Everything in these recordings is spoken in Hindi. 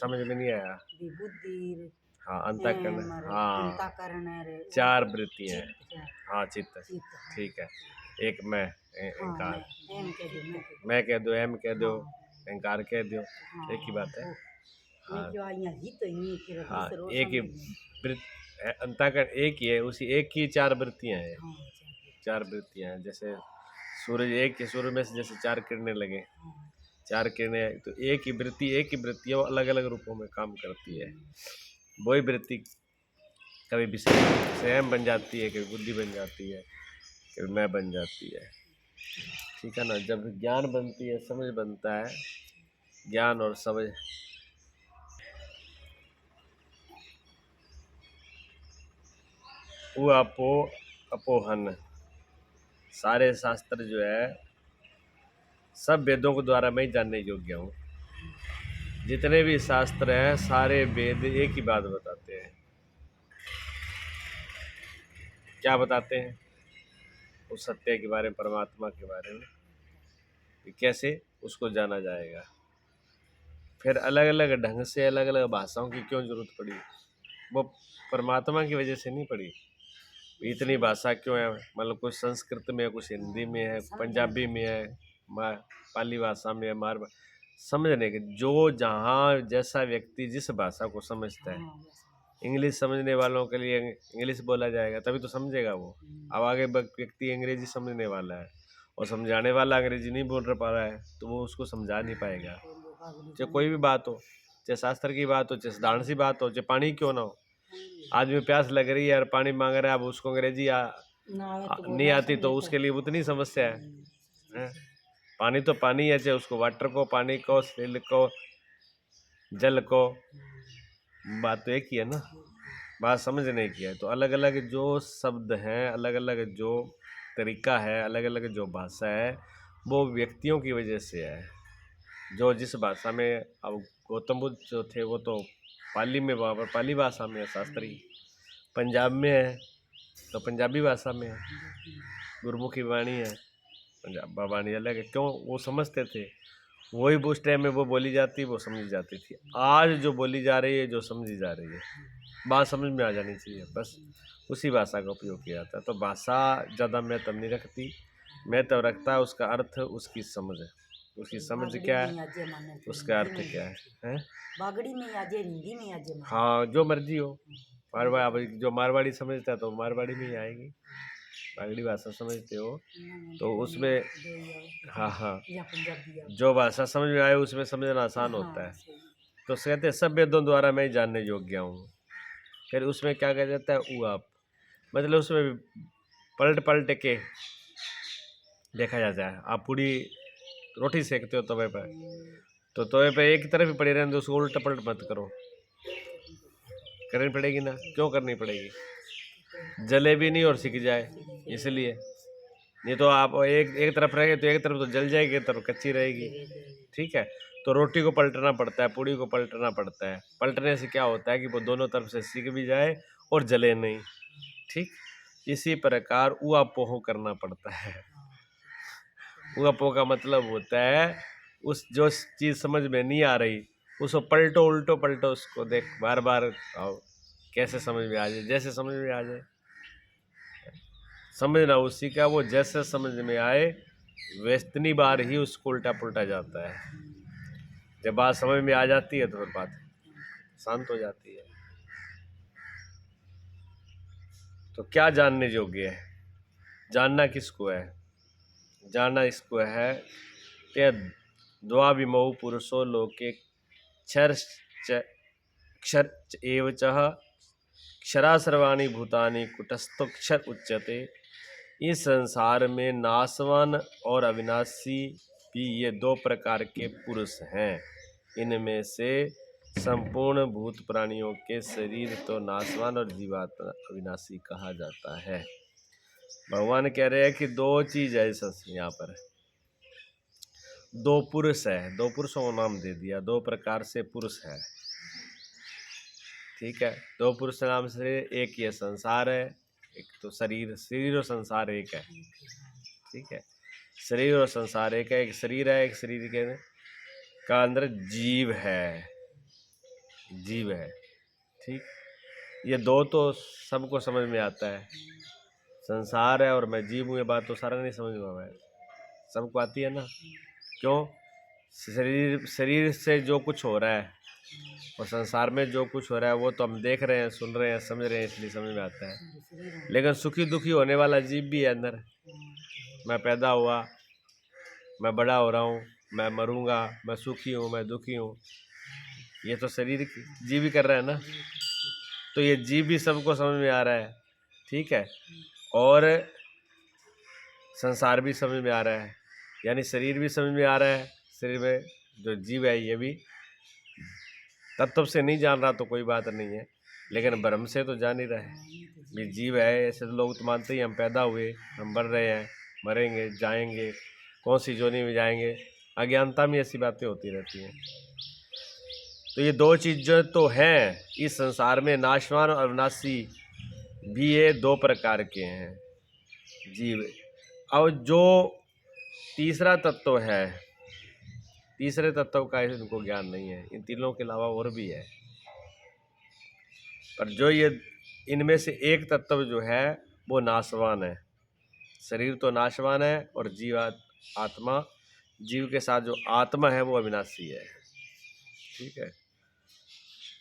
समझ में नहीं आया। बुद्धि हाँ अंतःकरण, हाँ अंतःकरण चार वृत्तियां हैं। चित्त हाँ चित्त, चित्त ठीक है। एक मैं, हाँ अहंकार, मैं एम कह दो मैं कह दो, एम कह दो, हाँ अहंकार कह दो, हाँ एक ही बात है। मैं हाँ जो यहाँ ही तो नहीं फिर हाँ, दूसरों एक ही अंतःकरण एक ही है, उसी एक की चार वृत्तियां हैं। हाँ चार वृत्तियां हैं, जैसे सूरज, एक के सूर्य में से जैसे चार किरणें लगे, चार किरणें, तो एक ही वृत्ति, एक ही वृत्ति है, वो अलग अलग रूपों में काम करती है। वही वृत्ति कभी विषय स्वयं बन जाती है, कभी बुद्धि बन जाती है, कभी मैं बन जाती है। ठीक है ना। जब ज्ञान बनती है, समझ बनता है, ज्ञान और समझ, वो अपो अपोहन, सारे शास्त्र जो है सब वेदों के द्वारा मैं ही जानने योग्य हूँ। जितने भी शास्त्र हैं सारे वेद एक ही बात बताते हैं। क्या बताते हैं? उस सत्य के बारे में, परमात्मा के बारे में, कि कैसे उसको जाना जाएगा। फिर अलग अलग ढंग से अलग अलग भाषाओं की क्यों जरूरत पड़ी? वो परमात्मा की वजह से नहीं पड़ी। इतनी भाषा क्यों है? मतलब कुछ संस्कृत में है, कुछ हिंदी में है, पंजाबी में है, पाली भाषा में है, समझने के जो जहाँ जैसा व्यक्ति जिस भाषा को समझता है। इंग्लिश समझने वालों के लिए इंग्लिश बोला जाएगा, तभी तो समझेगा वो। अब आगे व्यक्ति अंग्रेजी समझने वाला है और समझाने वाला अंग्रेजी नहीं बोल पा रहा है, तो वो उसको समझा नहीं पाएगा। चाहे कोई भी बात हो, चाहे शास्त्र की बात हो, चाहे साधारण सी बात हो, चाहे पानी क्यों ना हो। आदमी प्यास लग रही है और पानी मांग रहा है, अब उसको अंग्रेजी नहीं आती तो उसके लिए उतनी समस्या है। पानी तो पानी है, चाहे उसको वाटर को, पानी को, सेल को, जल को, बात तो एक ही है ना। बात समझने की है। तो अलग अलग जो शब्द हैं, अलग अलग जो तरीका है, अलग अलग जो भाषा है, वो व्यक्तियों की वजह से है। जो जिस भाषा में, अब गौतम बुद्ध जो थे वो तो पाली में, वहाँ पर पाली भाषा में है शास्त्री। पंजाब में है तो पंजाबी भाषा में है, गुरमुखी वाणी है, पंजाब वाणी अलग है। क्यों? वो समझते थे, वही उस टाइम में वो बोली जाती, वो समझी जाती थी। आज जो बोली जा रही है, जो समझी जा रही है, बात समझ में आ जानी चाहिए, बस उसी भाषा का उपयोग किया जाता है। तो भाषा ज़्यादा महत्व नहीं रखती, महत्व रखता है उसका अर्थ, उसकी समझ है। उसकी समझ क्या है, उसका अर्थ क्या है? बागड़ी में आजे, हिंदी में आजे, हाँ जो मर्जी हो। मारवाड़ी, जो मारवाड़ी समझता है तो मारवाड़ी में ही आएगी। बागड़ी भाषा समझते हो तो उसमें, हाँ हाँ, जो भाषा समझ में आए उसमें समझना आसान होता है। तो कहते हैं सब वेदों द्वारा मैं जानने योग्य हूँ। फिर उसमें क्या कहा जाता है? उआप, मतलब उसमें पलट पलट के देखा जाता है। आप पूरी रोटी सेकते हो तवे पर, तो तवे पे एक तरफ ही पड़ी रहने दो, उसको उल्टा पलट मत करो। करनी पड़ेगी ना? क्यों करनी पड़ेगी? जले भी नहीं और सिक जाए इसलिए। नहीं तो आप एक तरफ रहेंगे तो एक तरफ तो जल जाएगी, एक तरफ कच्ची रहेगी। ठीक है। तो रोटी को पलटना पड़ता है, पूड़ी को पलटना पड़ता है। पलटने से क्या होता है कि वो दोनों तरफ से सिक भी जाए और जले नहीं। ठीक, इसी प्रकार उआपोह करना पड़ता है। उआपोह का मतलब होता है उस जो चीज़ समझ में नहीं आ रही उसको पलटो, उल्टो पलटो, उसको देख बार बार कैसे समझ में आ जाए, जैसे समझ में आ जाए। समझना उसी का, वो जैसे समझ में आए वैतनी बार ही उसको उल्टा पुल्टा जाता है। जब बात समझ में आ जाती है तो फिर बात शांत हो जाती है। तो क्या जानने योग्य है? जानना किसको है? जानना इसको है कि द्वाविमौ पुरुषो लोके क्षर एव चः क्षरा सर्वाणि भूतानि कुटस्थोक्षर उच्यते। इस संसार में नाशवान और अविनाशी भी ये दो प्रकार के पुरुष हैं। इनमें से संपूर्ण भूत प्राणियों के शरीर तो नाशवान और जीवात्मा अविनाशी कहा जाता है। भगवान कह रहे हैं कि दो चीज है यहाँ पर, दो पुरुष है, दो पुरुषों को नाम दे दिया, दो प्रकार से पुरुष है। ठीक है, दो पुरुष नाम से, एक ये संसार है, एक तो शरीर, शरीर और संसार एक है। ठीक है, शरीर और संसार एक है। एक शरीर है, एक शरीर के का अंदर जीव है। जीव है। ठीक, ये दो तो सबको समझ में आता है, संसार है और मैं जीव हूँ, ये बात तो सारा नहीं समझ में आया, सबको आती है ना। क्यों? शरीर से जो कुछ हो रहा है और संसार में जो कुछ हो रहा है वो तो हम देख रहे हैं, सुन रहे हैं, समझ रहे हैं, इसलिए समझ में आता है। लेकिन सुखी दुखी होने वाला जीव भी है अंदर। मैं पैदा हुआ, मैं बड़ा हो रहा हूँ, मैं मरूंगा, मैं सुखी हूँ, मैं दुखी हूँ, ये तो शरीर जीव ही कर रहा है ना। तो ये जीव भी सबको समझ में आ रहा है, ठीक है, और संसार भी समझ में आ रहा है, यानी शरीर भी समझ में आ रहा है। शरीर में जो जीव है ये भी तत्व से नहीं जान रहा तो कोई बात नहीं है, लेकिन भ्रम से तो जान ही रहा है भी जीव है। ऐसे तो लोग तो मानते ही हम पैदा हुए, हम बढ़ रहे हैं, मरेंगे, जाएंगे, कौन सी जोनी में जाएंगे, अज्ञानता में ऐसी बातें होती रहती हैं। तो ये दो चीज़ें तो हैं इस संसार में, नाशवान और अविनाशी भी ये दो प्रकार के हैं जीव। और जो तीसरा तत्व है, तीसरे तत्व का इनको ज्ञान नहीं है, इन तीनों के अलावा और भी है, पर जो ये इनमें से एक तत्व जो है वो नाशवान है। शरीर तो नाशवान है और आत्मा, जीव के साथ जो आत्मा है वो अविनाशी है। ठीक है,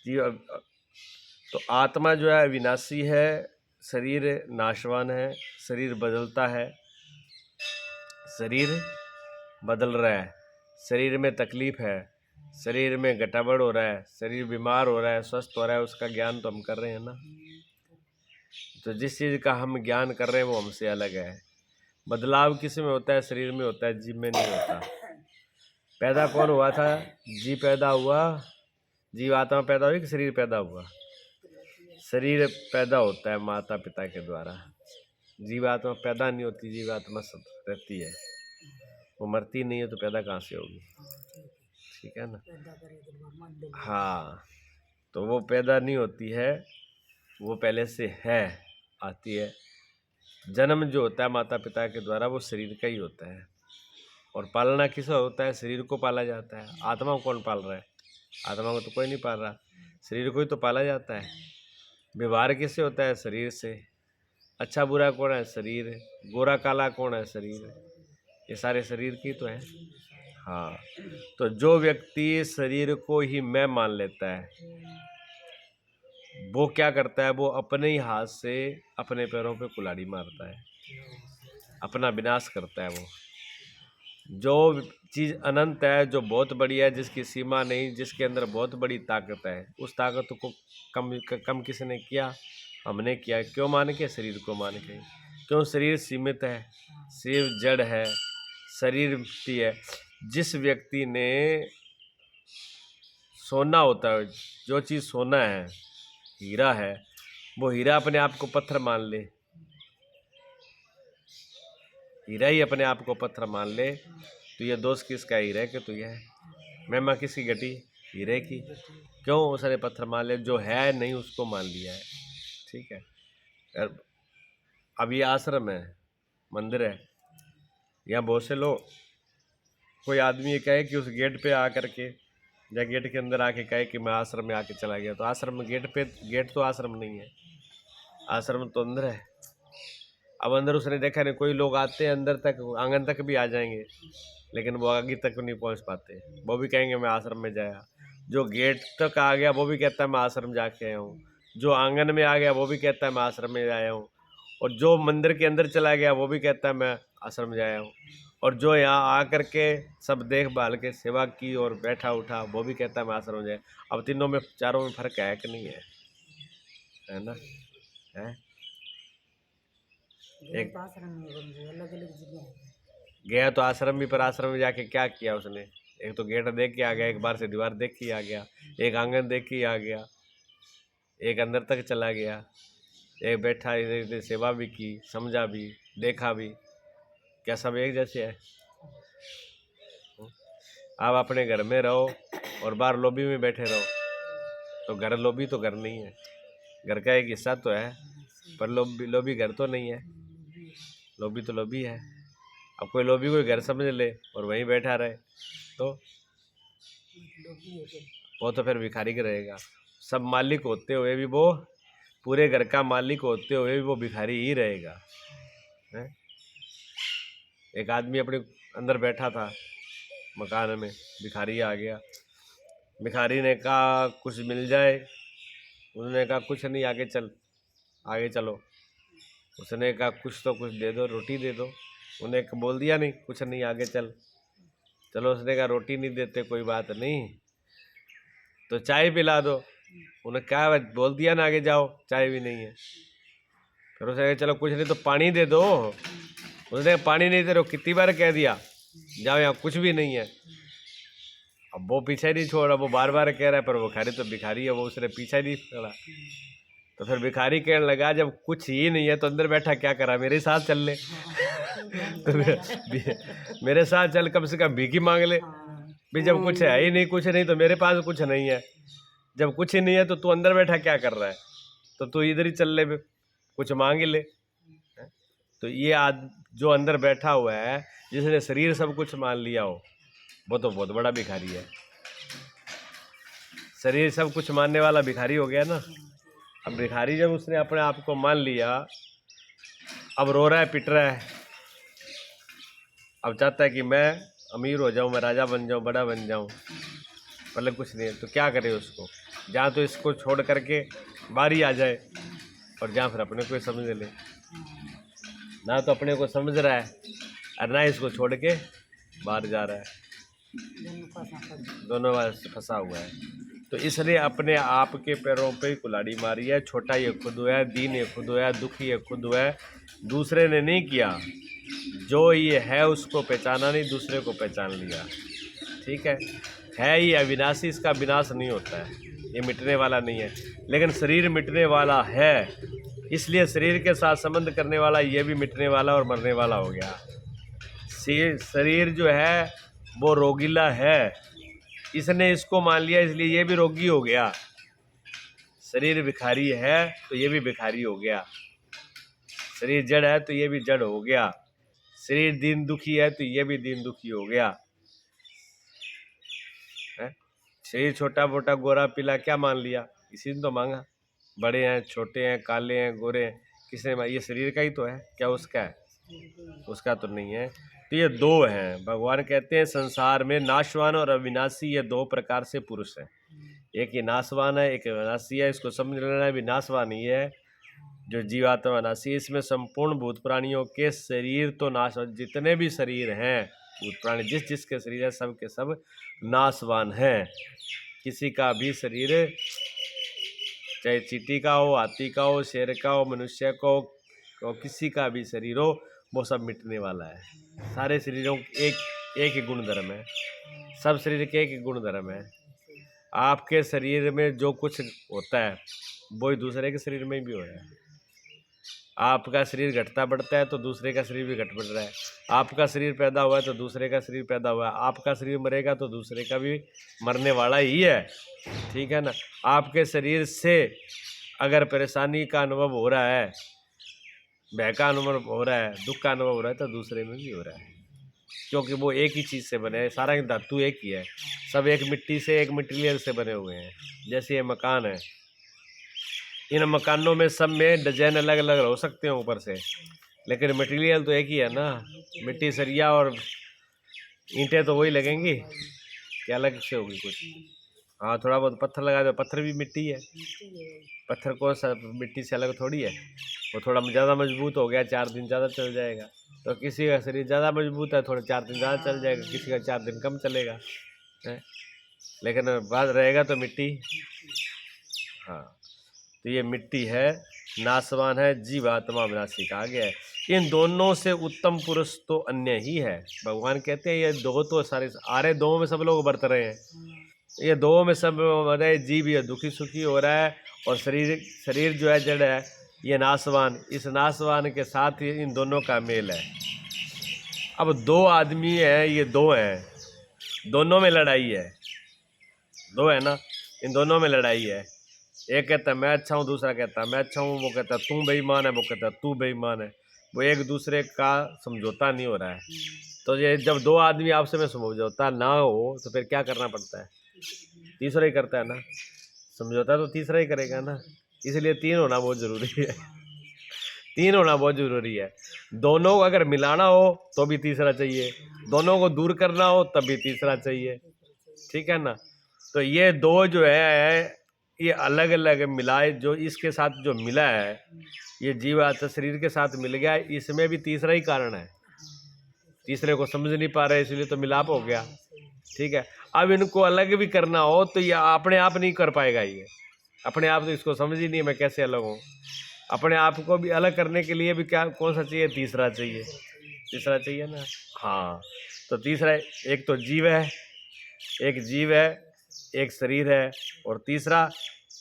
जीव तो आत्मा जो है अविनाशी है, शरीर नाशवान है, शरीर बदलता है, शरीर बदल रहा है, शरीर में तकलीफ है, शरीर में गड़बड़ हो रहा है, शरीर बीमार हो रहा है, स्वस्थ हो रहा है, उसका ज्ञान तो हम कर रहे हैं ना। तो जिस चीज़ का हम ज्ञान कर रहे हैं वो हमसे अलग है। बदलाव किस में होता है? शरीर में होता है, जीव में नहीं होता। पैदा कौन हुआ था? जीव पैदा हुआ, जीव आत्मा पैदा हुई कि शरीर पैदा हुआ? शरीर पैदा होता है माता पिता के द्वारा, जीव आत्मा पैदा नहीं होती, जीव आत्मा सब रहती है, वो मरती नहीं है तो पैदा कहाँ से होगी? ठीक है ना। हाँ, तो वो पैदा नहीं होती है, वो पहले से है, आती है। जन्म जो होता है माता पिता के द्वारा वो शरीर का ही होता है, और पालना किसका होता है? शरीर को पाला जाता है। आत्मा को कौन पाल रहा है? आत्मा को तो कोई नहीं पाल रहा, शरीर को ही तो पाला जाता है। व्यवहार किससे होता है? शरीर से। अच्छा बुरा कौन है? शरीर। गोरा काला कौन है? शरीर। ये सारे शरीर की तो है। हाँ, तो जो व्यक्ति शरीर को ही मैं मान लेता है वो क्या करता है? वो अपने ही हाथ से अपने पैरों पे कुल्हाड़ी मारता है, अपना विनाश करता है। वो जो चीज़ अनंत है, जो बहुत बड़ी है, जिसकी सीमा नहीं, जिसके अंदर बहुत बड़ी ताकत है, उस ताकत को कम किसने किया? हमने किया। क्यों मान के? शरीर को मान के। क्यों? शरीर सीमित है, शरीर जड़ है, शरीर मिट्टी है। जिस व्यक्ति ने सोना होता है, जो चीज़ सोना है, हीरा है, वो हीरा अपने आप को पत्थर मान ले, हीरा ही अपने आप को पत्थर मान ले, तो ये दोष किसका? हीरे के तो ये है। महिमा किसकी घटी? हीरे की। क्यों? उसने पत्थर मान ले, जो है नहीं उसको मान लिया है। ठीक है, अब ये आश्रम है, मंदिर है, यहाँ बहुत से लोग, कोई आदमी ये कहे कि उस गेट पे आ करके या गेट के अंदर आके कहे कि मैं आश्रम में आके चला गया, तो आश्रम में गेट तो आश्रम नहीं है, आश्रम तो अंदर है। अब अंदर उसने देखा नहीं, कोई लोग आते हैं अंदर तक, आंगन तक भी आ जाएंगे, लेकिन वो आगे तक नहीं पहुंच पाते, वो भी कहेंगे मैं आश्रम में जाया। जो गेट तक आ गया वो भी कहता है मैं आश्रम जाके आया हूँ, जो आंगन में आ गया वो भी कहता है मैं आश्रम में आया हूँ, और जो मंदिर के अंदर चला गया वो भी कहता है मैं आश्रम जाया हूँ, और जो यहाँ आकर के सब देखभाल के सेवा की और बैठा उठा वो भी कहता है मैं आश्रम जाए। अब तीनों में, चारों में फर्क है कि नहीं है? है ना? है एक अलग अलग जगह गया तो आश्रम भी, पर आश्रम में जाके क्या किया उसने? एक तो गेट देख के आ गया, एक बार से दीवार देख के आ गया, एक आंगन देख के आ गया, एक अंदर तक चला गया, एक बैठा इधर सेवा भी की, समझा भी, देखा भी। क्या सब एक जैसे है? आप अपने घर में रहो और बाहर लॉबी में बैठे रहो, तो घर लॉबी तो घर नहीं है, घर का एक हिस्सा तो है, पर लॉबी घर तो नहीं है, लॉबी तो लॉबी है। अब कोई लॉबी कोई घर समझ ले और वहीं बैठा रहे तो वो तो फिर भिखारी का रहेगा। सब मालिक होते हुए भी वो, पूरे घर का मालिक होते हुए भी वो भिखारी ही रहेगा। है? एक आदमी अपने अंदर बैठा था मकान में, भिखारी आ गया। भिखारी ने कहा कुछ मिल जाए। उसने कहा कुछ नहीं, आगे चल, आगे चलो। उसने कहा कुछ तो कुछ दे दो, रोटी दे दो। उन्हें बोल दिया नहीं कुछ नहीं, आगे चल। चलो, उसने कहा रोटी नहीं देते कोई बात नहीं, तो चाय पिला दो। उन्हें कहा बोल दिया ना आगे जाओ, चाय भी नहीं है। फिर उसने कहा चलो कुछ नहीं तो पानी दे दो। उसने कहा पानी नहीं दे रहे, कितनी बार कह दिया जाओ, यहाँ कुछ भी नहीं है। अब वो पीछे नहीं छोड़ रहा, वो बार बार कह रहा है, पर वो भिखारी तो भिखारी है, वो उसने पीछे नहीं छोड़ा। तो फिर भिखारी कहने लगा जब कुछ ही नहीं है तो अंदर बैठा क्या करा, मेरे साथ चल ले। तो मेरे साथ चल, कम से कम भीख ही मांग ले भी। जब कुछ है ही नहीं, कुछ नहीं तो मेरे पास कुछ नहीं है। जब कुछ ही नहीं है तो तू अंदर बैठा क्या कर रहा है, तो तू इधर ही चल ले, कुछ मांग ही ले। तो ये जो अंदर बैठा हुआ है, जिसने शरीर सब कुछ मान लिया हो, वो तो बहुत बड़ा भिखारी है। शरीर सब कुछ मानने वाला भिखारी हो गया ना। अब भिखारी जब उसने अपने आप को मान लिया, अब रो रहा है, पिट रहा है, अब चाहता है कि मैं अमीर हो जाऊं, मैं राजा बन जाऊं, बड़ा बन जाऊं, मतलब कुछ नहीं है। तो क्या करे उसको, जहाँ तो इसको छोड़ करके बारी आ जाए, और जहाँ फिर अपने को समझ ले। ना तो अपने को समझ रहा है और ना इसको छोड़ के बाहर जा रहा है, दोनों बार फंसा हुआ है। तो इसलिए अपने आप के पैरों पे ही कुल्हाड़ी मारी है। छोटा ये खुद हुआ है, दीन ये खुद हुआ है, दुखी ये खुद हुआ है, दूसरे ने नहीं किया। जो ये है उसको पहचाना नहीं, दूसरे को पहचान लिया। ठीक है ये अविनाशी, इसका विनाश नहीं होता है, ये मिटने वाला नहीं है। लेकिन शरीर मिटने वाला है, इसलिए शरीर के साथ संबंध करने वाला ये भी मिटने वाला और मरने वाला हो गया। शरीर जो है वो रोगीला है, इसने इसको मान लिया, इसलिए ये भी रोगी हो गया। शरीर भिखारी है तो ये भी भिखारी हो गया। शरीर जड़ है तो ये भी जड़ हो गया। शरीर दीन दुखी है तो ये भी दीन दुखी हो गया। शरीर छोटा मोटा गोरा पीला क्या मान लिया, इसी ने तो मांगा। बड़े हैं, छोटे हैं, काले हैं, गोरे हैं, किसने ये शरीर का ही तो है, क्या उसका है? उसका तो नहीं है। तो ये दो हैं। भगवान कहते हैं संसार में नाशवान और अविनाशी ये दो प्रकार से पुरुष हैं। एक ये नाशवान है, एक अविनाशी है। इसको समझ लेना है, नाशवान ही है जो जीवात्मा नाशी। इसमें संपूर्ण भूत प्राणियों के शरीर तो नाश, जितने भी शरीर हैं भूत प्राणी, जिस जिसके शरीर है, सब के सब नाशवान हैं। किसी का भी शरीर, चाहे चींटी का हो, हाथी का हो, शेर का हो, मनुष्य का हो, किसी का भी शरीर हो, वो सब मिटने वाला है। सारे शरीरों के एक ही गुण धर्म है, सब शरीर के एक ही गुण धर्म है। आपके शरीर में जो कुछ होता है वो ही दूसरे के शरीर में भी हो रहा है। आपका शरीर घटता बढ़ता है तो दूसरे का शरीर भी घट बढ़ रहा है। आपका शरीर पैदा हुआ है तो दूसरे का शरीर पैदा हुआ है। आपका शरीर मरेगा तो दूसरे का भी मरने वाला ही है। ठीक है ना। आपके शरीर से अगर परेशानी का अनुभव हो रहा है, भय का अनुभव हो रहा है, दुख का अनुभव हो रहा है, तो दूसरे में भी हो रहा है, क्योंकि वो एक ही चीज़ से बने हैं। सारा धातु एक ही है, सब एक मिट्टी से, एक मटीरियल से बने हुए हैं। जैसे ये मकान है, इन मकानों में सब में डिजाइन अलग अलग हो सकते हैं ऊपर से, लेकिन मटेरियल तो एक ही है ना। मिट्टी, सरिया और ईंटें तो वही लगेंगी, क्या अलग से होगी कुछ? हाँ, थोड़ा बहुत पत्थर लगा दो, पत्थर भी मिट्टी है। पत्थर कौन सा मिट्टी से अलग थोड़ी है। वो थोड़ा ज़्यादा मजबूत हो गया, 4 दिन ज़्यादा चल जाएगा। तो किसी का शरीर ज़्यादा मजबूत है, थोड़े 4 दिन ज़्यादा चल जाएगा, किसी का 4 दिन कम चलेगा है। लेकिन बात रहेगा तो मिट्टी। हाँ, तो ये मिट्टी है, नाशवान है, जीवात्मा विनाशी कहा गया है। इन दोनों से उत्तम पुरुष तो अन्य ही है। भगवान कहते हैं ये दो तो सारे आरे दो में सब लोग बरत रहे हैं। ये दो में सब रहे, जीव ये दुखी सुखी हो रहा है, और शरीर जो है जड़ है ये नाशवान। इस नाशवान के साथ इन दोनों का मेल है। अब 2 आदमी है, ये 2 हैं, दोनों में लड़ाई है। 2 है ना, इन दोनों में लड़ाई है। एक कहता है मैं अच्छा हूँ, दूसरा कहता है मैं अच्छा हूँ, वो कहता है तू बेईमान है, वो कहता है तू बेईमान है। वो एक दूसरे का समझौता नहीं हो रहा है। तो ये जब 2 आदमी आपस में समझौता ना हो तो फिर क्या करना पड़ता है? तीसरा ही करता है ना, समझौता तो तीसरा ही करेगा ना, इसलिए तीन होना बहुत ज़रूरी है। तीन होना बहुत ज़रूरी है। दोनों को अगर मिलाना हो तो भी तीसरा चाहिए, दोनों को दूर करना हो तब भी तीसरा चाहिए, ठीक है ना। तो ये दो जो है ये अलग अलग मिलाए, जो इसके साथ जो मिला है, ये जीव आत्मा शरीर के साथ मिल गया, इसमें भी तीसरा ही कारण है। तीसरे को समझ नहीं पा रहे इसलिए तो मिलाप हो गया, ठीक है। अब इनको अलग भी करना हो तो ये अपने आप नहीं कर पाएगा, ये अपने आप तो इसको समझ ही नहीं मैं कैसे अलग हूँ। अपने आप को भी अलग करने के लिए भी क्या कौन सा चाहिए, तीसरा चाहिए, तीसरा चाहिए ना। हाँ, तो तीसरा एक तो जीव है, एक जीव है, एक शरीर है, और तीसरा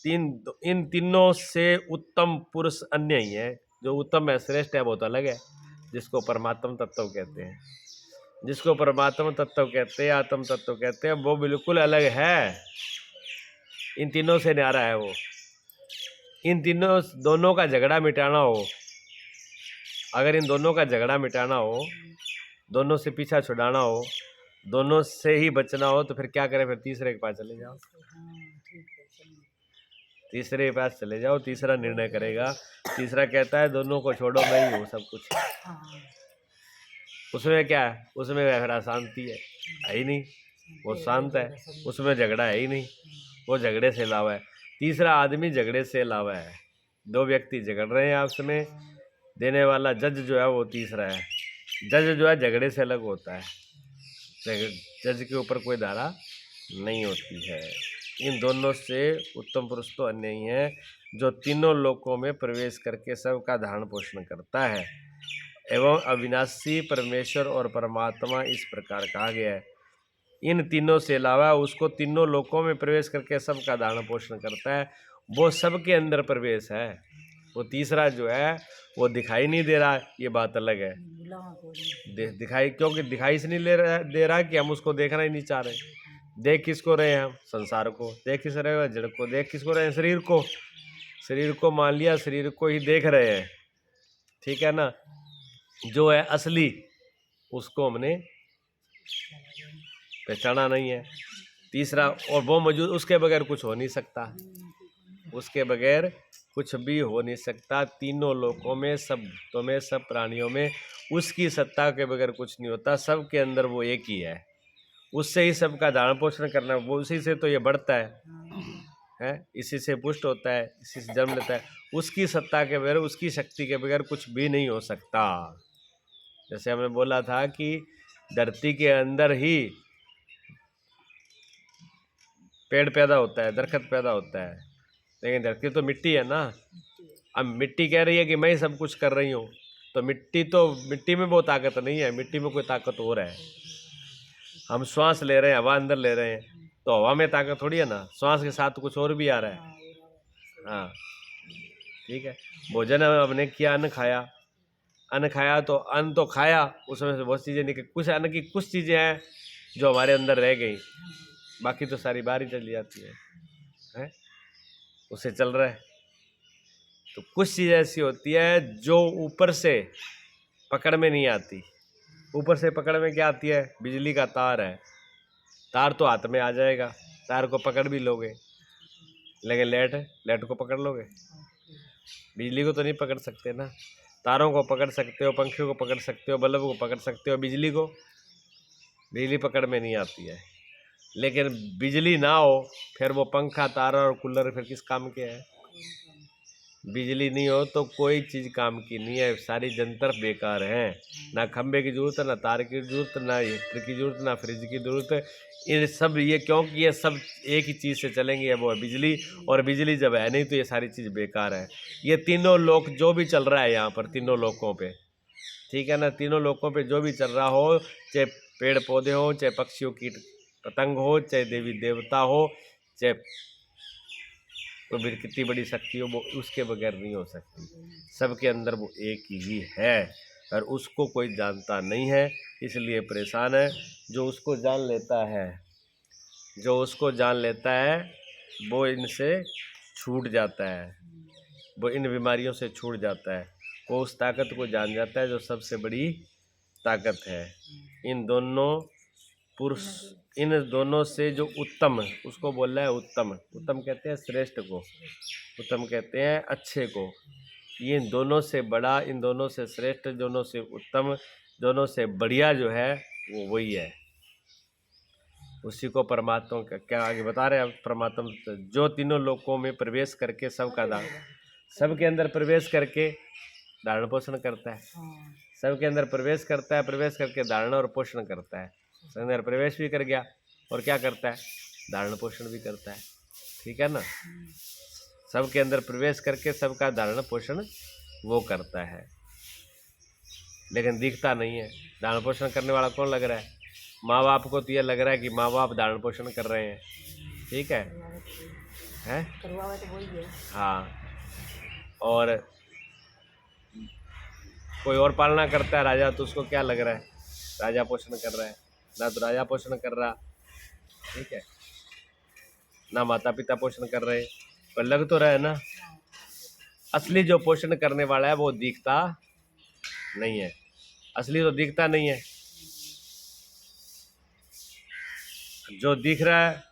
इन तीनों से उत्तम पुरुष अन्य ही है। जो उत्तम है, श्रेष्ठ है, बहुत अलग है, जिसको परमात्म तत्व कहते हैं, जिसको परमात्मा तत्व कहते हैं, आत्म तत्व कहते हैं, वो बिल्कुल अलग है, इन तीनों से न्यारा है वो। इन तीनों दोनों का झगड़ा मिटाना हो, अगर इन दोनों का झगड़ा मिटाना हो, दोनों से पीछा छुड़ाना हो, दोनों से ही बचना हो, तो फिर क्या करें, फिर तीसरे के पास चले जाओ, तीसरे के पास चले जाओ, तीसरा निर्णय करेगा। तीसरा कहता है दोनों को छोड़ो, मैं ही हूँ सब कुछ। उसमें क्या है, उसमें फिर अशांति है ही नहीं, वो शांत है, उसमें झगड़ा है ही नहीं, वो झगड़े से लावा है। तीसरा आदमी झगड़े से लावा है, दो व्यक्ति झगड़ रहे हैं आपस में, देने वाला जज जो है वो तीसरा है। जज जो है झगड़े से अलग होता है, जज के ऊपर कोई धारा नहीं होती है। इन दोनों से उत्तम पुरुष तो अन्य ही है, जो तीनों लोकों में प्रवेश करके सबका धारण पोषण करता है। एवं अविनाशी परमेश्वर और परमात्मा इस प्रकार कहा गया है। इन तीनों से अलावा उसको तीनों लोकों में प्रवेश करके सबका धारण पोषण करता है, वो सबके अंदर प्रवेश है। वो तीसरा जो है वो दिखाई नहीं दे रहा, ये बात अलग है। दिखाई क्योंकि दिखाई से नहीं दे रहा कि हम उसको देखना ही नहीं चाह रहे। देख किसको रहे हैं हम, संसार को। देख किस रहे हैं, जड़ को। देख किसको रहे हैं, शरीर को। शरीर को मान लिया, शरीर को ही देख रहे हैं, ठीक है ना। जो है असली, उसको हमने पहचाना नहीं है। तीसरा, और वो मौजूद, उसके बगैर कुछ हो नहीं सकता, उसके बगैर कुछ भी हो नहीं सकता। तीनों लोकों में, सब भूतों में, सब प्राणियों में उसकी सत्ता के बगैर कुछ नहीं होता। सबके अंदर वो एक ही है, उससे ही सबका धारण पोषण करना, वो उसी से तो ये बढ़ता है, इसी से पुष्ट होता है, इसी से जन्म लेता है। उसकी सत्ता के बगैर, उसकी शक्ति के बगैर कुछ भी नहीं हो सकता। जैसे हमने बोला था कि धरती के अंदर ही पेड़ पैदा होता है, दरख्त पैदा होता है, लेकिन धरती तो मिट्टी है ना। अब मिट्टी कह रही है कि मैं ही सब कुछ कर रही हूँ, तो मिट्टी में वो ताकत नहीं है, मिट्टी में कोई ताकत और है। हम श्वास ले रहे हैं, हवा अंदर ले रहे हैं, तो हवा में ताकत थोड़ी है ना, श्वास के साथ कुछ और भी आ रहा है। हाँ, ठीक है। भोजन हमने किया, अन्न खाया, तो अन्न तो खाया, उसमें से बहुत चीज़ें निकल, कुछ अन्न की कुछ चीज़ें हैं जो हमारे अंदर रह गई, बाकी तो सारी बाहर ही चली जाती है, उससे चल रहा है। तो कुछ चीज़ ऐसी होती है जो ऊपर से पकड़ में नहीं आती। ऊपर से पकड़ में क्या आती है, बिजली का तार है, तार तो हाथ में आ जाएगा, तार को पकड़ भी लोगे, लेकिन लाइट को पकड़ लोगे, बिजली को तो नहीं पकड़ सकते ना। तारों को पकड़ सकते हो, पंखियों को पकड़ सकते हो, बल्ब को पकड़ सकते हो, बिजली पकड़ में नहीं आती है। लेकिन बिजली ना हो फिर वो पंखा, तार और कूलर फिर किस काम के है। बिजली नहीं हो तो कोई चीज़ काम की नहीं है, सारी जंतर बेकार हैं। ना खंबे की ज़रूरत है, ना तार की ज़रूरत, ना हीटर की ज़रूरत, ना फ्रिज की ज़रूरत है। ये सब, ये क्योंकि ये सब एक ही चीज़ से चलेंगे, वो है बिजली। और बिजली जब है नहीं तो ये सारी चीज़ बेकार है। ये तीनों लोक जो भी चल रहा है यहाँ पर, तीनों लोकों पे, ठीक है ना, तीनों लोकों पे जो भी चल रहा हो, चाहे पेड़ पौधे हो, चाहे पक्षियों कीट पतंग हो, चाहे देवी देवता हो, चाहे तो फिर कितनी बड़ी शक्ति हो, वो उसके बगैर नहीं हो सकती। सबके अंदर वो एक ही है, और उसको कोई जानता नहीं है, इसलिए परेशान है। जो उसको जान लेता है वो इनसे छूट जाता है, वो इन बीमारियों से छूट जाता है। वो उस ताकत को जान जाता है जो सबसे बड़ी ताकत है। इन दोनों पुरुष इन दोनों से जो उत्तम, उसको बोल रहा है उत्तम। उत्तम कहते हैं श्रेष्ठ को, उत्तम कहते हैं अच्छे को। ये इन दोनों से बड़ा, इन दोनों से श्रेष्ठ, दोनों से उत्तम, दोनों से बढ़िया जो है वो वही है। उसी को परमात्मा का क्या आगे बता रहे हैं परमात्मा, जो तीनों लोकों में प्रवेश करके सबका दान, सबके अंदर प्रवेश करके धारण पोषण करता है। हाँ सबके अंदर प्रवेश करता है, प्रवेश करके धारण और पोषण करता है। सबके अंदर प्रवेश भी कर गया और क्या करता है, धारण पोषण भी करता है। ठीक है ना, सबके अंदर प्रवेश करके सबका धारण पोषण वो करता है, लेकिन दिखता नहीं है। धारण पोषण करने वाला कौन लग रहा है? माँ बाप को तो ये लग रहा है कि माँ बाप धारण पोषण कर रहे हैं। ठीक है, हैं? करवावे तो वही है। हाँ, और कोई और पालना करता है राजा, तो उसको क्या लग रहा है, राजा पोषण कर रहा है। ना तो राजा पोषण कर रहा, ठीक है, ना माता पिता पोषण कर रहे, पर लग तो रहा है ना। असली जो पोषण करने वाला है वो दिखता नहीं है, असली तो दिखता नहीं है। जो दिख रहा है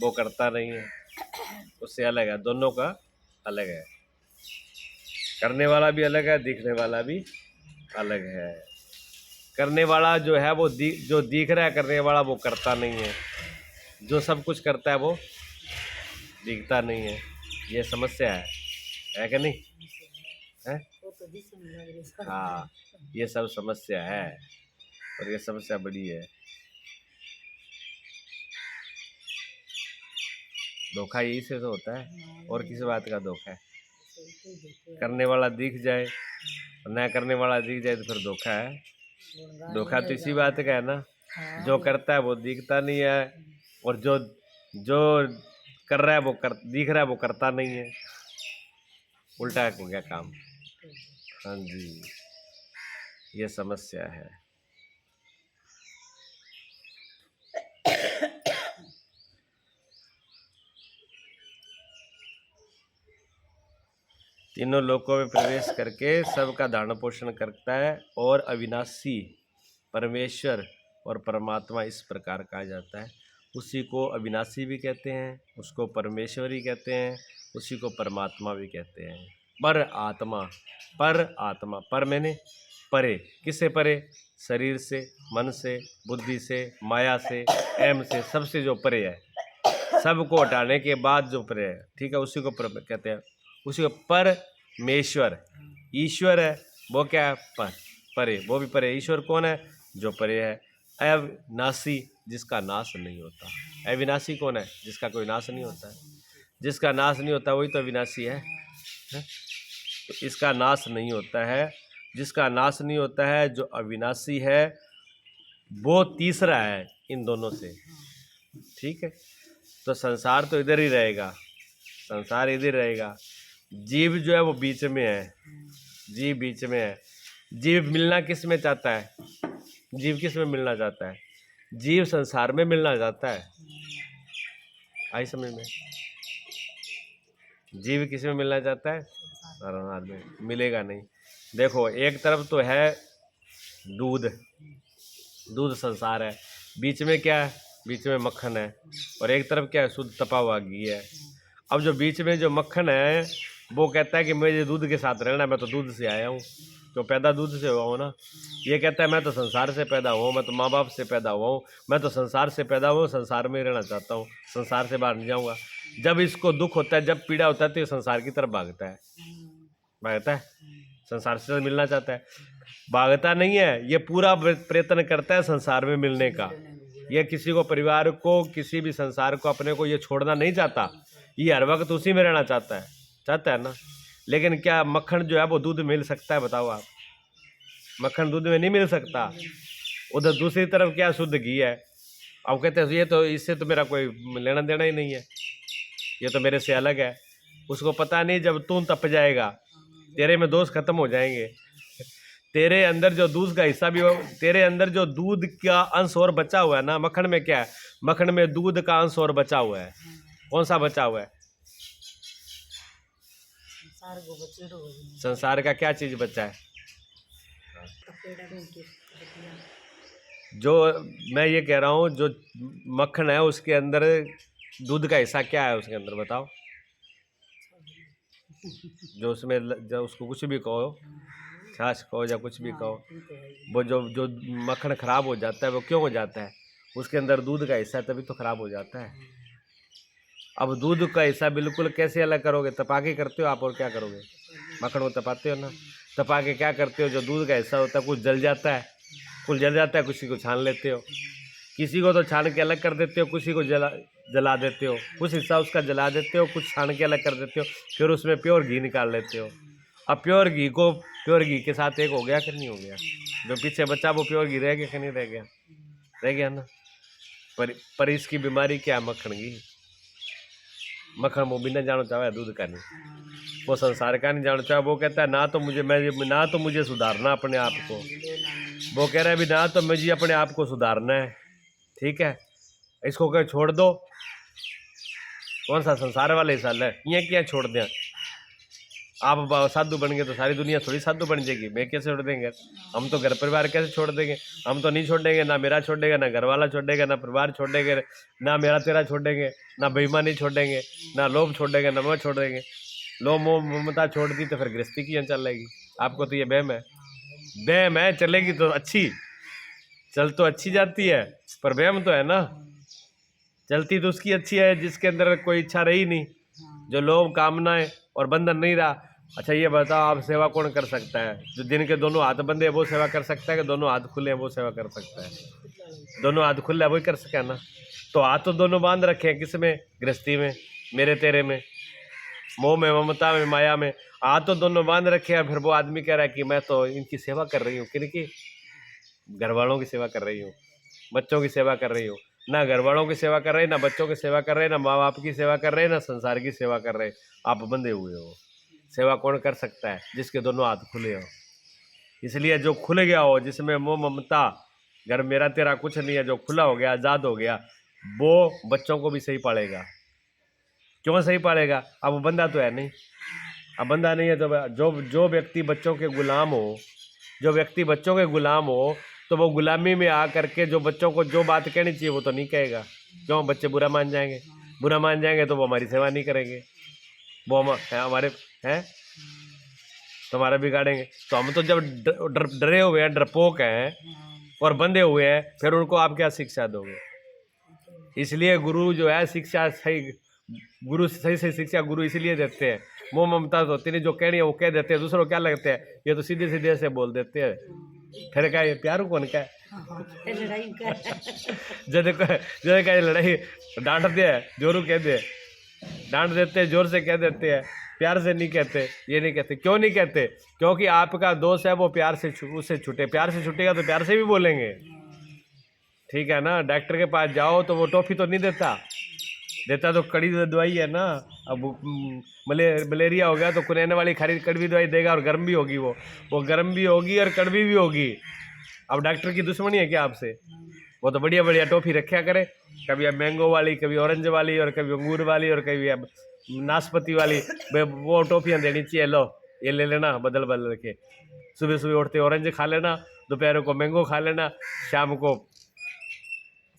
वो करता नहीं है, उससे अलग है, दोनों का अलग है। करने वाला भी अलग है, दिखने वाला भी अलग है। करने वाला जो है वो जो दिख रहा है करने वाला वो करता नहीं है, जो सब कुछ करता है वो दिखता नहीं है। ये समस्या है कि नहीं है? वो तो दिख नहीं लग रही है। हाँ, ये सब समस्या है और ये समस्या बड़ी है। धोखा यही से तो होता है, और किस बात का धोखा है? करने वाला दिख जाए और न करने वाला दिख जाए तो फिर धोखा है। धोखा तो इसी बात का है ना, जो करता है वो दिखता नहीं है, और जो जो कर रहा है वो दिख रहा है वो करता नहीं है। उल्टा हो गया काम। हाँ जी, ये समस्या है। तीनों लोकों में प्रवेश करके सबका धारण पोषण करता है, और अविनाशी परमेश्वर और परमात्मा इस प्रकार कहा जाता है। उसी को अविनाशी भी कहते हैं, उसको परमेश्वरी कहते हैं, उसी को परमात्मा भी कहते हैं। पर आत्मा, पर आत्मा, पर मैंने परे, किससे परे? शरीर से, मन से, बुद्धि से, माया से, एम से, सबसे जो परे है, सबको हटाने के बाद जो परे है, ठीक है, उसी को कहते हैं। उसी को परमेश्वर, ईश्वर है वो क्या है? परे, वो भी परे। ईश्वर कौन है? जो परे है। अविनाशी, जिसका नाश नहीं होता। अविनाशी कौन है? जिसका कोई नाश नहीं होता है। जिसका नाश नहीं होता वही तो अविनाशी है? तो इसका नाश नहीं होता है, जिसका नाश नहीं होता है, जो अविनाशी है, वो तीसरा है इन दोनों से। ठीक है, तो संसार तो इधर ही रहेगा, संसार इधर रहेगा। जीव जो है वो बीच में है, जीव बीच में है। जीव मिलना किस में चाहता है? जीव किस में मिलना चाहता है? जीव संसार में मिलना चाहता है। आई समझ में? जीव किस में मिलना चाहता है? संसार में। मिलेगा नहीं। देखो, एक तरफ तो है दूध, दूध संसार है, बीच में क्या है? बीच में मक्खन है, और एक तरफ क्या है? शुद्ध तपा हुआ घी है। अब जो बीच में जो मक्खन है वो कहता है कि मुझे दूध के साथ रहना है, मैं तो दूध से आया हूँ, तो पैदा दूध से हुआ हूँ ना। ये कहता है मैं तो संसार से पैदा हुआ हूँ, मैं तो माँ बाप से पैदा हुआ हूँ, मैं तो संसार से पैदा हुआ हूँ, संसार में ही रहना चाहता हूँ, संसार से बाहर नहीं जाऊँगा। जब इसको दुख होता है, जब पीड़ा होता है, तो ये संसार की तरफ भागता है, भागता है, संसार से मिलना चाहता है। भागता नहीं है, ये पूरा प्रयत्न करता है संसार में मिलने का। ये किसी को, परिवार को, किसी भी संसार को, अपने को ये छोड़ना नहीं चाहता। ये हर वक्त उसी में रहना चाहता है ना। लेकिन क्या मक्खन जो है वो दूध मिल सकता है? बताओ आप, मक्खन दूध में नहीं मिल सकता। उधर दूसरी तरफ क्या? शुद्ध घी है। अब कहते हैं ये तो, इससे तो मेरा कोई लेना देना ही नहीं है, ये तो मेरे से अलग है। उसको पता नहीं, जब तू तप जाएगा तेरे में दोष खत्म हो जाएंगे। तेरे अंदर जो दूध का हिस्सा भी हो, तेरे अंदर जो दूध का अंश और बचा हुआ है ना, मक्खन में क्या है? मक्खन में दूध का अंश और बचा हुआ है। कौन सा बचा हुआ है? संसार का क्या चीज बचा है? जो मैं ये कह रहा हूँ, जो मक्खन है उसके अंदर दूध का हिस्सा क्या है उसके अंदर बताओ। जो उसमें जो उसको कुछ भी कहो, छाछ कहो या कुछ भी कहो, ये तो है ही। वो जो जो मक्खन खराब हो जाता है वो क्यों हो जाता है? उसके अंदर दूध का हिस्सा है, तभी तो खराब हो जाता है। अब दूध का हिस्सा बिल्कुल कैसे अलग करोगे? तपा के करते हो आप, और क्या करोगे? मक्खन को तपाते हो ना, तपा के क्या करते हो? जो दूध का हिस्सा होता है कुछ जल जाता है, कुछ जल जाता है, किसी को छान लेते हो, किसी को तो छान के अलग कर देते हो, किसी को जला देते हो, कुछ हिस्सा उसका जला देते हो, कुछ छान के अलग कर देते हो, फिर उसमें प्योर घी निकाल लेते हो। अब प्योर घी के साथ एक हो गया कि नहीं हो गया? जो पीछे बच्चा वो प्योर घी रह गया कि नहीं रह गया? रह गया ना। पर इसकी बीमारी क्या है? मक्खन की। मक्खन वो बिना जानो चाहे दूध का नहीं, वो संसार का नहीं जानो चाहे। वो कहता है ना तो मुझे सुधारना अपने आप को। वो कह रहा है भी ना तो मुझे अपने आप को सुधारना है, ठीक है, इसको क्या छोड़ दो। कौन सा संसार वाले साल है, ये क्या छोड़ दें? आप साधु बन गए तो सारी दुनिया थोड़ी साधु बन जाएगी। मैं कैसे छोड़ देंगे? हम तो घर परिवार कैसे छोड़ देंगे? हम तो नहीं छोड़ेंगे, ना मेरा छोड़ेगा, ना घर वाला छोड़ेगा, ना परिवार छोड़ेंगे, ना मेरा तेरा छोड़ेंगे, ना बेईमानी छोड़ेंगे, ना लोभ छोड़ेंगे, ना मोह छोड़ेंगे। लोभ मोह ममता छोड़ दी तो फिर गृहस्थी की चलेगी? आपको तो ये बहम है। बहम है, चलेगी तो अच्छी, चल तो अच्छी जाती है, पर बहम तो है ना। चलती तो उसकी अच्छी है जिसके अंदर कोई इच्छा रही नहीं, जो लोभ कामनाएं और बंधन नहीं रहा। अच्छा ये बताओ, आप सेवा कौन कर सकता है? जो दिन के दोनों हाथ बंधे हैं वो सेवा कर सकता है, कि दोनों हाथ खुले हैं वो सेवा कर सकता है? दोनों हाथ खुले है वही कर सके ना। तो हाथ तो दोनों बांध रखे हैं, किस में? गृहस्थी में, मेरे तेरे में, मोह में, ममता में, माया में। हाथ तो दोनों बांध रखे हैं। फिर वो आदमी कह रहा है कि मैं तो इनकी सेवा कर रही हूँ, किनकी? घर वालों की सेवा कर रही हूँ, बच्चों की सेवा कर रही हूँ। ना घर वालों की सेवा कर रहे, ना बच्चों की सेवा कर रहे, ना माँ बाप की सेवा कर रहे, ना संसार की सेवा कर रहे। आप बंधे हुए हो। सेवा कौन कर सकता है? जिसके दोनों हाथ खुले हो। इसलिए जो खुल गया हो, जिसमें मोह ममता, घर मेरा तेरा कुछ नहीं है, जो खुला हो गया, आजाद हो गया, वो बच्चों को भी सही पालेगा। क्यों सही पालेगा? अब वो बंदा तो है नहीं। अब बंदा नहीं है तो जो व्यक्ति बच्चों के गुलाम हो, जो व्यक्ति बच्चों के गुलाम हो, तो वो गुलामी में आ करके जो बच्चों को जो बात कहनी चाहिए वो तो नहीं कहेगा। क्यों? बच्चे बुरा मान जाएंगे, बुरा मान जाएंगे तो वो हमारी सेवा नहीं करेंगे, वो हमारे हैं तो हमारा बिगाड़ेंगे। तो हम तो जब डरे हुए हैं, डरपोक हैं और बंधे हुए हैं, फिर उनको आप क्या शिक्षा दोगे? इसलिए गुरु जो है शिक्षा सही, गुरु सही सही शिक्षा गुरु इसलिए देते हैं। मोह ममता तो होती नहीं, जो कहनी है वो कह देते हैं। दूसरों क्या लगते हैं, ये तो सीधे सीधे से बोल देते हैं। फिर क्या ये प्यार कौन का है? लड़ाई का जैसे का ये लड़ाई डांटते हैं, जोरू कह दे, डांट देते हैं, जोर से कह देते हैं, प्यार से नहीं कहते। ये नहीं कहते, क्यों नहीं कहते? क्योंकि आपका दोस्त है वो प्यार से उससे छूटे, प्यार से छूटेगा तो प्यार से भी बोलेंगे, ठीक है ना। डॉक्टर के पास जाओ तो वो टॉफी तो नहीं देता, देता तो कड़ी दवाई है ना। अब मलेरिया हो गया तो कुनैने वाली खरी कड़वी दवाई देगा, और गर्म भी होगी, वो गर्म भी होगी और कड़वी भी होगी। अब डॉक्टर की दुश्मनी है क्या आपसे? वो तो बढ़िया बढ़िया टॉफी रखा करे, कभी अब मैंगो वाली, कभी ऑरेंज वाली, और कभी अंगूर वाली, और कभी अब नाशपाती वाली। वो टॉफियाँ देनी चाहिए, लो ये ले लेना बदल बदल के। सुबह सुबह उठते ऑरेंज खा लेना, दोपहर को मैंगो खा लेना, शाम को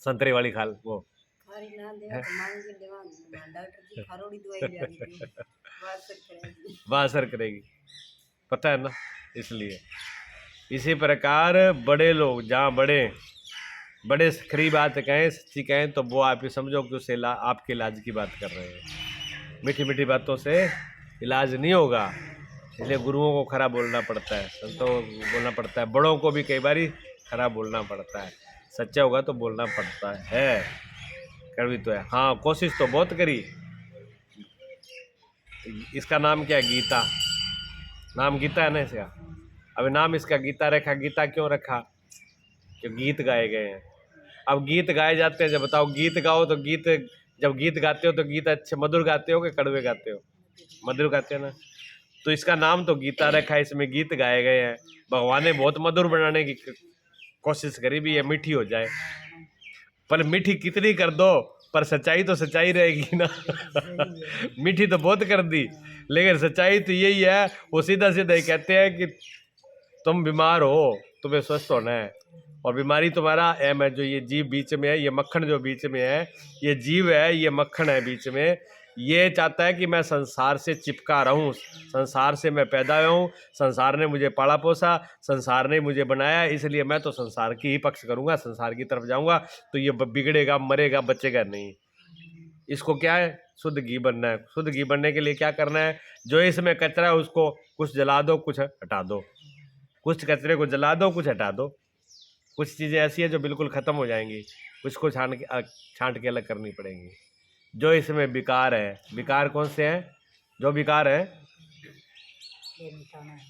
संतरे वाली खा वो खारी ना दे तो मांग के देवा डॉक्टर की खारोड़ी दवाई ले दी थी, वासर करेगी। वह असर करेगी, पता है ना। इसलिए इसी प्रकार बड़े लोग जहाँ बड़े खरी बात कहें, सच्ची कहें, तो वो आप ये समझो कि उससे आपके इलाज की बात कर रहे हैं। मीठी मीठी बातों से इलाज नहीं होगा। इसलिए गुरुओं को खरा बोलना पड़ता है, संतों को बोलना पड़ता है, बड़ों को भी कई बार खरा बोलना पड़ता है। सच्चा होगा तो बोलना पड़ता है, कड़वी तो है। हाँ, कोशिश तो बहुत करी। इसका नाम क्या है? गीता। नाम गीता है ना इसका। अब नाम इसका गीता रखा। गीता क्यों रखा? क्यों गीत गाए गए हैं। अब गीत गाए जाते हैं, जब बताओ गीत गाओ तो गीत, जब गीत गाते हो तो गीत अच्छे मधुर गाते हो कि कड़वे गाते हो? मधुर गाते हैं ना। तो इसका नाम तो गीता रखा है, इसमें गीत गाए गए हैं। भगवान ने बहुत मधुर बनाने की कोशिश करी भी ये मीठी हो जाए, पर मीठी कितनी कर दो, पर सच्चाई तो सच्चाई रहेगी ना। मीठी तो बहुत कर दी, लेकिन सच्चाई तो यही है। वो सीधा सीधा ही कहते हैं कि तुम बीमार हो, तुम्हें स्वस्थ होना है, और बीमारी तुम्हारा एम है, जो ये जीव बीच में है, ये मक्खन जो बीच में है, ये जीव है, ये मक्खन है बीच में। ये चाहता है कि मैं संसार से चिपका रहूं, संसार से मैं पैदा हुआ हूं, संसार ने मुझे पाला पोसा, संसार ने मुझे बनाया, इसलिए मैं तो संसार की ही पक्ष करूंगा, संसार की तरफ जाऊंगा। तो ये बिगड़ेगा, मरेगा, बचेगा नहीं। इसको क्या है, शुद्ध घी बनना है। शुद्ध घी बनने के लिए क्या करना है, जो इसमें कचरा है उसको कुछ जला दो, कुछ हटा दो, कुछ कचरे को जला दो, कुछ हटा दो। कुछ चीज़ें ऐसी है जो बिल्कुल ख़त्म हो जाएंगी, उसको छांट के अलग करनी पड़ेंगी। जो इसमें विकार है, विकार कौन से हैं, जो विकार है,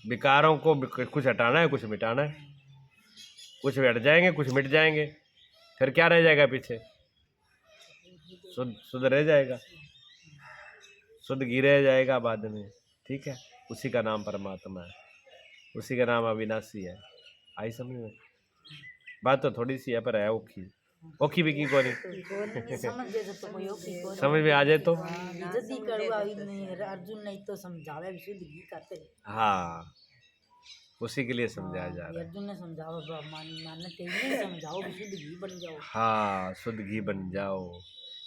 विकारों को कुछ हटाना है, कुछ मिटाना है। कुछ हट जाएंगे, कुछ मिट जाएंगे, फिर क्या रह जाएगा पीछे, शुद्ध रह जाएगा, शुद्ध घी रह जाएगा बाद में। ठीक है, उसी का नाम परमात्मा है, उसी का नाम अविनाशी है। आई समझ में? बात तो थोड़ी सी है पर है औखी, औखी भी की को नहीं समझ में आ जाए तो। अर्जुन नहीं तो समझावे विशुद्ध घी करते। हाँ, उसी के लिए समझाया जा रहा है। अर्जुन ने समझावा मानते ही समझाओ विशुद्ध घी बन जाओ। हाँ, शुद्ध घी बन जाओ,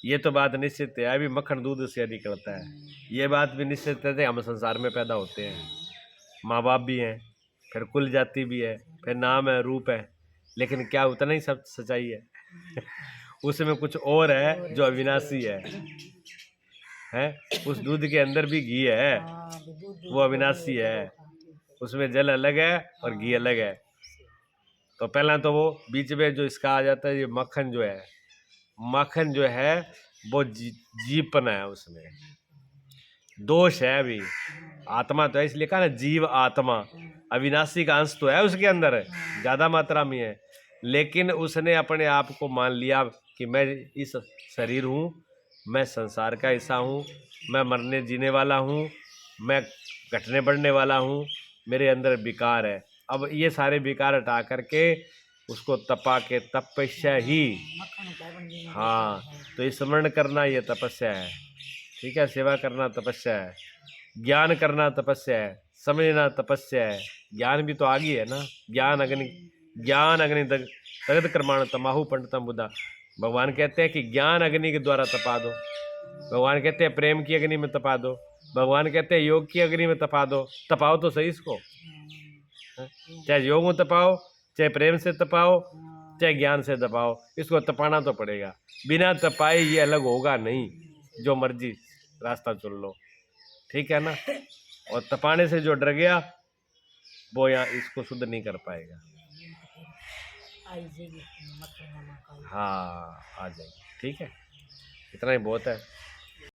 ये तो बात निश्चित है। अभी मक्खन दूध से निकलता है, ये बात भी निश्चित है। हम संसार में पैदा होते हैं, माँ बाप भी हैं, फिर कुल जाति भी है, फिर नाम है, रूप है, लेकिन क्या उतना ही सब सच्चाई है? उसमें कुछ और है जो अविनाशी है? उस दूध के अंदर भी घी है, वो अविनाशी है। उसमें जल अलग है और घी अलग है। तो पहला तो वो बीच में जो इसका आ जाता है, ये मक्खन जो है, मक्खन जो है वो जीवपना है, उसमें दोष है। अभी आत्मा तो है, इसलिए कहा ना जीव आत्मा, अविनाशी का अंश तो है उसके अंदर, ज़्यादा मात्रा में है, लेकिन उसने अपने आप को मान लिया कि मैं इस शरीर हूँ, मैं संसार का हिस्सा हूँ, मैं मरने जीने वाला हूँ, मैं घटने बढ़ने वाला हूँ, मेरे अंदर विकार है। अब ये सारे विकार हटा करके उसको तपा के, तपस्या ही, हाँ, तो स्मरण करना ये तपस्या है। ठीक है, सेवा करना तपस्या है, ज्ञान करना तपस्या है, समझना तपस्या है। ज्ञान भी तो आगे है ना, ज्ञान अग्नि तगत कर्माण तमाहु पंडितम बुद्धा। भगवान कहते हैं कि ज्ञान अग्नि के द्वारा तपा दो, भगवान कहते हैं प्रेम की अग्नि में तपा दो, भगवान कहते हैं योग की अग्नि में तपा दो। तपाओ तो सही इसको, चाहे योग में तपाओ, चाहे प्रेम से तपाओ, चाहे ज्ञान से तपाओ, इसको तपाना तो पड़ेगा। बिना तपाए ये अलग होगा नहीं, जो मर्जी रास्ता चुन लो। ठीक है ना? और तपाने से जो डर गया वो यहाँ इसको शुद्ध नहीं कर पाएगा। हाँ, आ जाएगी। ठीक है, इतना ही बहुत है।